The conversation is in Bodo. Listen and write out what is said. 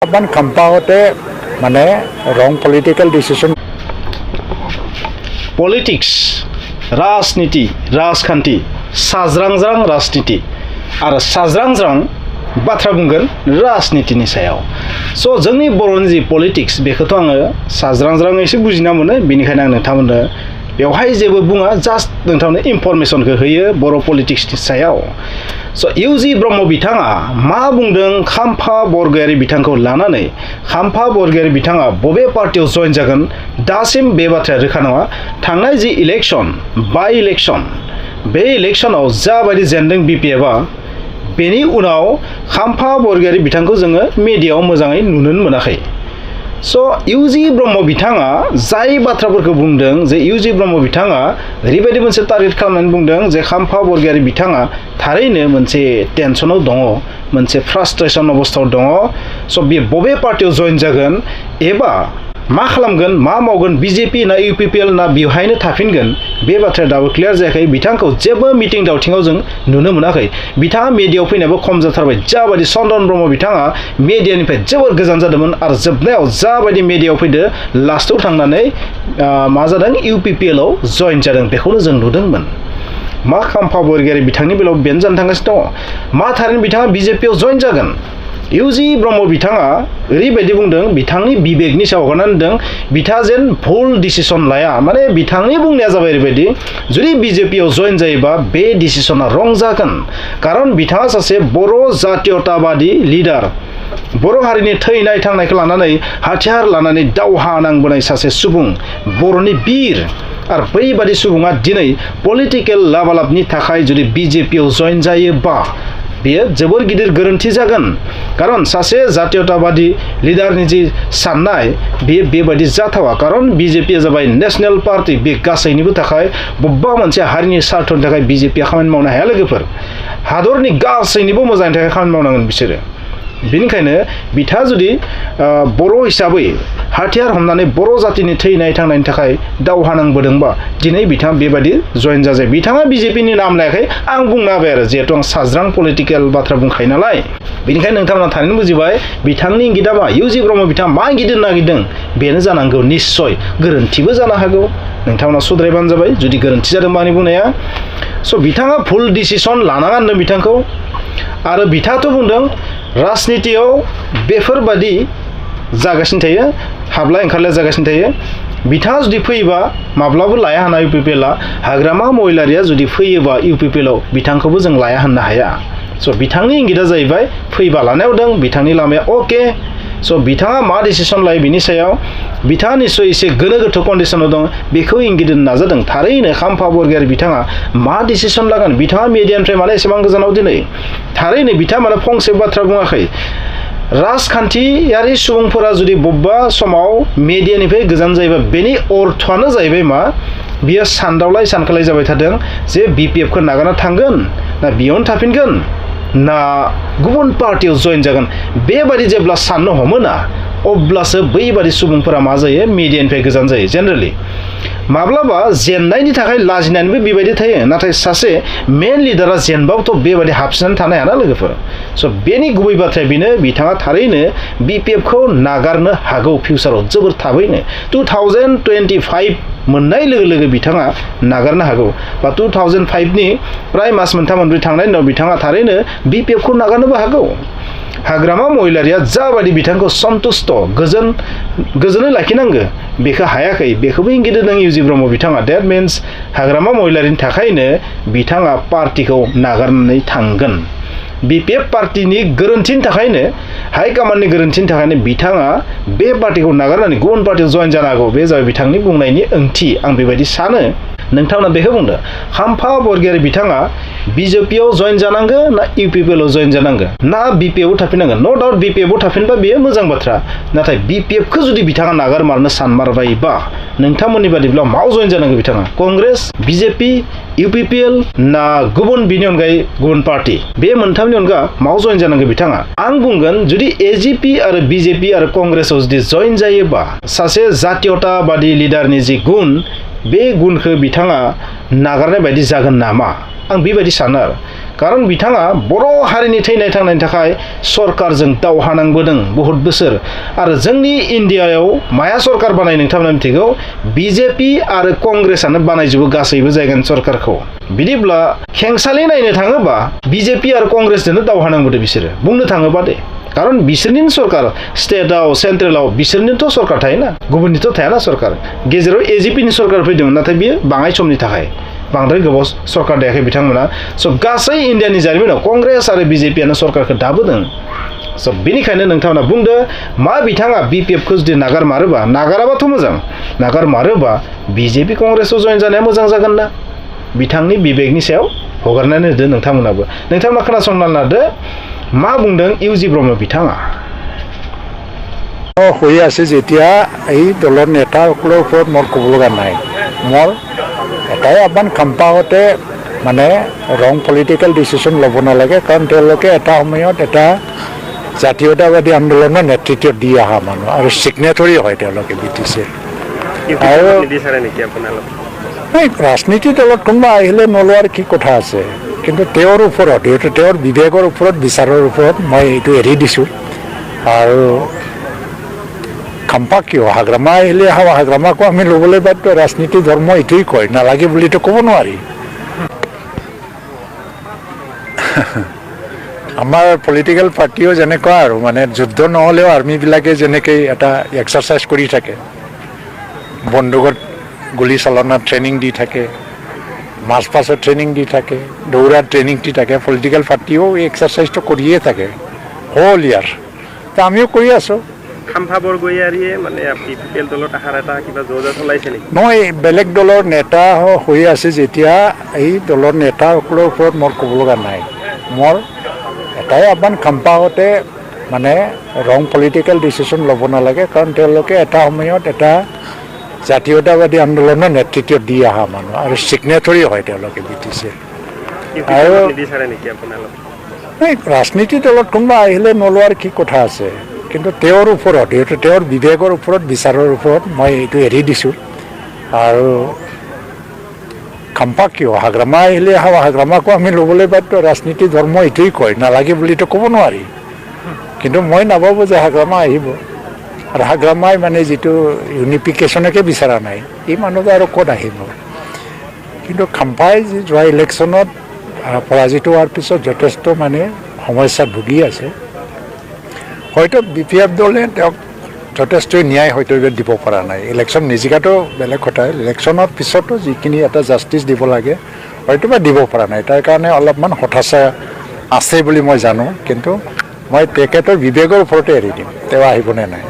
Ban Khampa mane wrong political decision. Politics, राजनीति, राजखान्थि, साज्रांज्रां राजनीति आरो साज्रांज्रां बाथ्रा बुंगोन राजनीतिनि सायाव। सो जोंनि बर'नि जि पलिटिक्स बेखौथ' आङो साज्रांज्राङैसो बुजिना मोनो, बेनिखायनो आं नोंथांमोननो बेवहाय जेबो बुङा, जास्ट नोंथांनो इनफरमेसनखौ होयो बर' पलिटिक्सनि सायाव। सो इउजि ब्रह्म बिथाङा मा बुंदों खाम्फा बरगयारी बिथांखौ लानानै, खाम्फा बरगयारी बिथाङा बबे पार्टियाव जइन जागोन दासिम बे बाथ्राया रोखा नङा। थांनाय जि इलेक्शन, बाइ इलेक्शन, बे इलेक्शनाव जाबायदि जेनदों बिपिएफआ, बेनि उनाव खाम्फा बरगयारी बिथांखौ जोङो मिडियायाव मोजाङै नुनोनो मोनाखै। सो इउजि ब्रह्म बिथाङा जाय बाथ्राफोरखौ बुंदों, जे इउजि ब्रह्म बिथाङा ओरैबायदि मोनसे टारगेट खालामनानै बुंदों जे खाम्फा बरगयारी बिथाङा थारैनो मोनसे टेनसनाव दङ, मोनसे फ्रास्ट्रेसन अबस्थायाव दङ। सो बे बबे पार्टियाव जइन जागोन एबा मा खालामगोन, मा मावगोन, बिजेपि ना UPPL ना बेवहायनो थाफिनगोन, बे बाथ्राया दाबो क्लियार जायाखै। बिथांखौ जेबो मिटिं दावथिङाव जों नुनो मोनाखै। बिथाङा मिडियायाव फैनायाबो खम जाथारबाय। जाबायदि चन्दन ब्रह्म बिथाङा मिडियानिफ्राय जोबोर गोजान जादोंमोन आरो जोबनायाव जाबायदि मिडियायाव फैदो, लास्टआव थांनानै मा जादों UPPL आव जइन जादों, बेखौनो जों नुदोंमोन। मा खाम्फा बरगयारी बिथांनि बेलायाव बेनो जानो थांगासिनो दङ। मा थारैनो बिथाङा बिजेपियाव जइन जागोन? इउजि ब्रह्म बिथाङा ओरैबायदि बुंदों, बिथांनि बिबेकनि सायाव हगारनानै होनदों बिथाङा जेन भुल डिसिसन लाया। माने बिथांनि बुंनाया जाबाय ओरैबायदि, जुदि बिजेपियाव जइन जायोबा बे डिसिसना रं जागोन। खारन बिथाङा सासे बर' जातीयताबादी लिडार, बर' हारिनि थैनाय थांनायखौ लानानै हाथियार लानानै दावहा नांबोनाय सासे सुबुं, बर'नि बिर। आरो बैबादि सुबुङा दिनै पलिटिकेल लाबालाबनि थाखाय जुदि बिजेपियाव जइन जायोबा बेयो जोबोर गिदिर गोरोन्थि जागोन। खारन सासे जातीयताबादी लिडारनि जि साननाय बेयो बेबायदि जाथावा। खारन बिजेपिया जाबाय नेशनेल पार्टि, बे गासैनिबो थाखाय बबेबा मोनसे हारिनि स्वार्थनि थाखाय बिजेपिया खामानि मावनो हाया लोगोफोर। हादरनि गासैनिबो मोजांनि थाखाय खामानि मावनांगोन बिसोरो। बेनिखायनो बिथाङा जुदि बर' हिसाबै हाथियार हमनानै बर' जातिनि थैनाय थांनायनि थाखाय दावहा नांबोदोंबा दिनै बिथाङा बेबायदि जइन जाजाय। बिथाङा बिजेपिनि नाम लायाखै, आं बुंना होबाय आरो, जिहेथु आं साज्रां पलिटिकेल बाथ्रा बुंखायो नालाय। बेनिखायनो नोंथांमोना थारैनो बुजिबाय बिथांनि इंगितआ मा, इउजि ब्रह्म बिथाङा मा इंगित होनो नागिरदों बेनो जानांगौ। निस्सय गोरोन्थिबो जानो हागौ, नोंथांमोना सुद्रायबानो जाबाय जुदि गोरोन्थि जादोंबा आंनि बुंनाया। स' बिथाङा भुल डिसिसन लानाङा होनदों बिथांखौ। आरो बिथाङाथ' बुंदों राजनितियाव बेफोरबादि जागासिनो थायो, हाबलाय ओंखारलाय जागासिनो थायो। बिथाङा जुदि फैयोबा माब्लाबो लाया होनना UPPLआ, हाग्रामा महिलारिया जुदि फैयोबा UPPLआव बिथांखौबो जों लाया होननो हाया। स' बिथांनि इंगितआ जाहैबाय फैबा लानायाव दं, बिथांनि लामाया अके। स' बिथाङा मा डिसिसन लायो बिनि सायाव बिथाङा निस्सय एसे गोनो गोथो कन्डिसनाव दं, बेखौ इंगित होनो नाजादों। थारैनो खाम्फा बरगयारी बिथाङा मा डिसिसन लागोन, बिथाङा मिडियानिफ्राय मानो एसेबां गोजानाव दिनै? थारैनो बिथाङा मानो फंसे बाथ्रा बुङाखै? राजखान्थियारि सुबुंफोरा जुदि बबेबा समाव मिडियानिफ्राय गोजान जायोबा बेनि अर्थआनो जाहैबाय मा, बियो सानदावलाय सानखालाय जाबाय थादों जे BPFखौ नागारना थांगोन ना बेयावनो थाफिनगोन ना गुबुन पार्टियाव जइन जागोन। बेबादि जेब्ला साननो हमो ना, अब्लासो बैबादि सुबुंफोरा मा जायो, मिडियानिफ्राय गोजान जायो। जेनेरेलि माब्लाबा जेननायनि थाखाय लाजिनानैबो बेबायदि थायो, नाथाय सासे मेन लिडारा जेनबाबोथ' बेबायदि हाबसिननानै थानो हायाना लोगोफोर। स' बेनि गुबै बाथ्राया बेनो, बिथाङा थारैनो BPFखौ नागारनो हागौ फिउचाराव जोबोर थाबैनो। 2025 मोननाय लोगो लोगो बिथाङा नागारनो हागौ, बा 2005नि प्राय मास मोनथाम मोनब्रै थांनायनि उनाव बिथाङा थारैनो BPFखौ नागारनोबो हागौ। हाग्रामा महिलारिया जाबायदि बिथांखौ सन्तुष्ट गोजोनै लाखिनांगौ बेखौ हायाखै, बेखौबो इंगित होदों इउजि ब्रह्म बिथाङा। डेट मिन्स हाग्रामा महिलारिनि थाखायनो बिथाङा पार्टिखौ नागारनानै थांगोन। BPF पार्टिनि गोरोन्थिनि थाखायनो, हाइकमान्डनि गोरोन्थिनि थाखायनो बिथाङा बे पार्टिखौ नागारनानै गुबुन पार्टियाव जइन जानो हागौ। बे जाबाय बिथांनि बुंनायनि ओंथि, आं बेबायदि सानो। नोंथांमोना बेखौ बुंदो, खाम्फा बरगयारी बिथाङा बिजेपियाव जइन जानांगो ना UPPLआव जइन जानांगो ना BPFआव थाफिननांगोन? नो डाउट BPFआव थाफिनबा बेयो मोजां बाथ्रा, नाथाय BPFखौ जुदि बिथाङा नागारमारनो सानमारबायबा नोंथांमोननि बादिब्ला माव जइन जानांगौ बिथाङा? कंग्रेस, BJP, UPPL ना गुबुन बिनि अनगायै गुबुन पार्टि? बे मोनथामनि अनगा माव जइन जानांगौ बिथाङा? आं बुंगोन जुदि AGP आरो BJP आरो कंग्रेसआव जुदि जइन जायोबा सासे जातीयताबादी लिडारनि जि गुन, बे गुनखौ बिथाङा नागारनाय बायदि जागोन नामा? आं बेबायदि सानो आरो। कारण बिथाङा बर' हारिनि थैनाय थांनायनि थाखाय सरकारजों दावहा नांबोदों बहुत बोसोर आरो जोंनि इन्डियायाव माया सरकार बानाय नोंथांमोना मिथिगौ BJP आरो कंग्रेसआनो बानायजोबो गासैबो जायगानि सरकारखौ बिदिब्ला खेंसालि नायनो थाङोबा BJP आरो कंग्रेसजोंनो दावहा नांबोदो बिसोरो बुंनो थाङोबा दे कारण बिसोरनि सरकार स्टेटआव सेन्ट्रेलाव बिसोरनिथ' सरकार थायोना गुबुननिथ' थायाना सरकार गेजेराव AJPनि सरकार फैदोंमोन नाथाय बियो बाङाय समनि थाखाय बांद्राय गोबाव सरकार दायाखै बिथांमोना स' गासै इन्डियानि जारिमिनाव कंग्रेस आरो BJPआनो सरकारखौ दाबोदों स' बेनिखायनो नोंथांमोना बुंदो मा बिथाङा BPFखौ जुदि नागाराबाथ' मोजां नागारमारोबा BJP कंग्रेसआव जइन जानाया मोजां जागोन ना बिथांनि बिबेकनि सायाव हगारनानै होदो नोंथांमोनाबो नोंथांमोना खोनासंना लादो मा बुंदों इउजि ब्रह्म बिथाङा হৈ আছে যেতিয়া এই দলৰ নেতাসকলৰ ওপৰত মোৰ ক'ব লগা নাই মোৰ এটাই আহ্বান খাম্পাহঁতে মানে ৰং পলিটিকেল ডিচিশ্যন ল'ব নালাগে কাৰণ তেওঁলোকে এটা সময়ত এটা জাতীয়তাবাদী আন্দোলনৰ নেতৃত্ব দি অহা মানুহ আৰু ছিগনেটৰী হয় তেওঁলোকে BTCৰ আৰু ৰাজনীতি দলত কোনোবা আহিলে নোলোৱাৰ কি কথা আছে কিন্তু তেওঁৰ ওপৰত তেওঁৰ বিবেকৰ ওপৰত বিচাৰৰ ওপৰত মই এইটো এৰি দিছোঁ আৰু খাম্পা কিয় হাগ্ৰামা আহিলে হাগ্ৰামাকো আমি ল'বলৈ বাধ্য ৰাজনীতি ধৰ্ম এইটোৱেই কয় নালাগে বুলিতো ক'ব নোৱাৰি আমাৰ পলিটিকেল পাৰ্টিও যেনেকুৱা আৰু মানে যুদ্ধ নহ'লেও আৰ্মিবিলাকে যেনেকৈ এটা এক্সাৰচাইজ কৰি থাকে বন্দুকত গুলি চালনাত ট্ৰেইনিং দি থাকে মাৰ্চ পাছত ট্ৰেইনিং দি থাকে দৌৰাত ট্ৰেইনিং দি থাকে পলিটিকেল পাৰ্টিও এই এক্সাৰচাইজটো কৰিয়ে থাকে হোল ইয়াৰ তো আমিও কৰি আছোঁ খামফা বৰগয়াৰীয়ে মানে UPPL দলত আহাৰ এটা কিবা যোজনা চলাইছে নেকি নহয় বেলেগ দলৰ নেতা হৈ আছে যেতিয়া এই দলৰ নেতাসকলৰ ওপৰত মোৰ ক'ব লগা নাই মোৰ এটাই আহ্বান খাম্পাহঁতে মানে ৰং পলিটিকেল ডিচিশ্যন ল'ব নালাগে কাৰণ তেওঁলোকে এটা সময়ত এটা জাতীয়তাবাদী আন্দোলনৰ নেতৃত্ব দি অহা মানুহ আৰু ছিগনেটৰী হয় তেওঁলোকে BTCৰ আৰু ৰাজনীতি দলত কোনোবা আহিলে নোলোৱাৰ কি কথা আছে কিন্তু তেওঁৰ ওপৰত তেওঁৰ বিবেকৰ ওপৰত বিচাৰৰ ওপৰত মই এইটো এৰি দিছোঁ আৰু খাম্পা কিয় হাগ্ৰামা আহিলে হাগ্ৰামাকো আমি ল'বলৈ বাধ্য ৰাজনীতি ধৰ্ম এইটোৱেই কয় নালাগে বুলিতো ক'ব নোৱাৰি কিন্তু মই নাভাবোঁ যে হাগ্ৰামা আহিব আৰু হাগ্ৰামাই মানে যিটো ইউনিফিকেশ্যনকে বিচৰা নাই এই মানুহটো আৰু ক'ত আহিব কিন্তু খাম্পাই যোৱা ইলেকশ্যনত পৰাজিত হোৱাৰ পিছত যথেষ্ট মানে সমস্যাত ভুগি আছে হয়তো BPF দলে তেওঁক যথেষ্ট ন্যায় হয়তো দিব পৰা নাই ইলেকশ্যন নিজিকাটো বেলেগ কথা ইলেকশ্যনৰ পিছতো যিখিনি এটা জাষ্টিচ দিব লাগে হয়তো বা দিব পৰা নাই তাৰ কাৰণে অলপমান হতাশা আছে বুলি মই জানো কিন্তু মই তেখেতৰ বিবেকৰ ওপৰতে এৰি দিম তেওঁ আহিবনে নাই